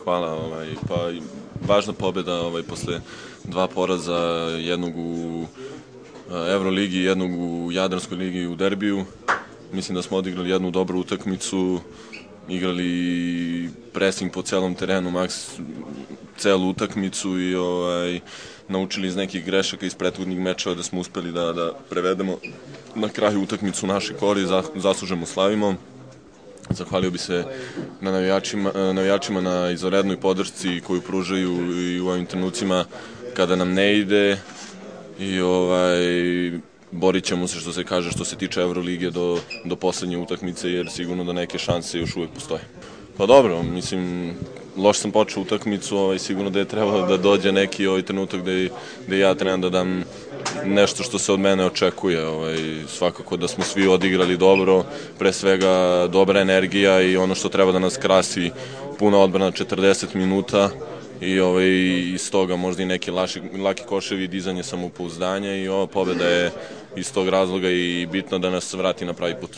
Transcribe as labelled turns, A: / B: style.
A: hvala. Pa važna pobjeda posle dva poraza, jednog u Evroligi, jednog u Jadranskoj ligi i u derbiju. Mislim da smo odigrali jednu dobru utakmicu, igrali pressing po celom terenu, celu utakmicu i naučili iz nekih grešaka iz prethodnih mečeva da smo uspeli da prevedemo na kraju utakmicu u našoj korist, zasluženo slavimo. Zahvalio bi se na navijačima na izvanrednoj podršci koju pružaju i u ovim trenucima kada nam ne ide i borit ćemo se, što se kaže, što se tiče Evrolige do poslednje utakmice, jer sigurno da neke šanse još uvek postoje. Pa dobro, mislim, loš sam počeo utakmicu, sigurno da je trebalo da dođe neki trenutak gde ja trebam da dam nešto što se od mene očekuje. Svakako da smo svi odigrali dobro, pre svega dobra energija i ono što treba da nas krasi, puna odbrana 40 minuta i iz toga možda i neki laki koševi, dizanje samopouzdanja i ova pobjeda je iz tog razloga i bitno da nas vrati na pravi put.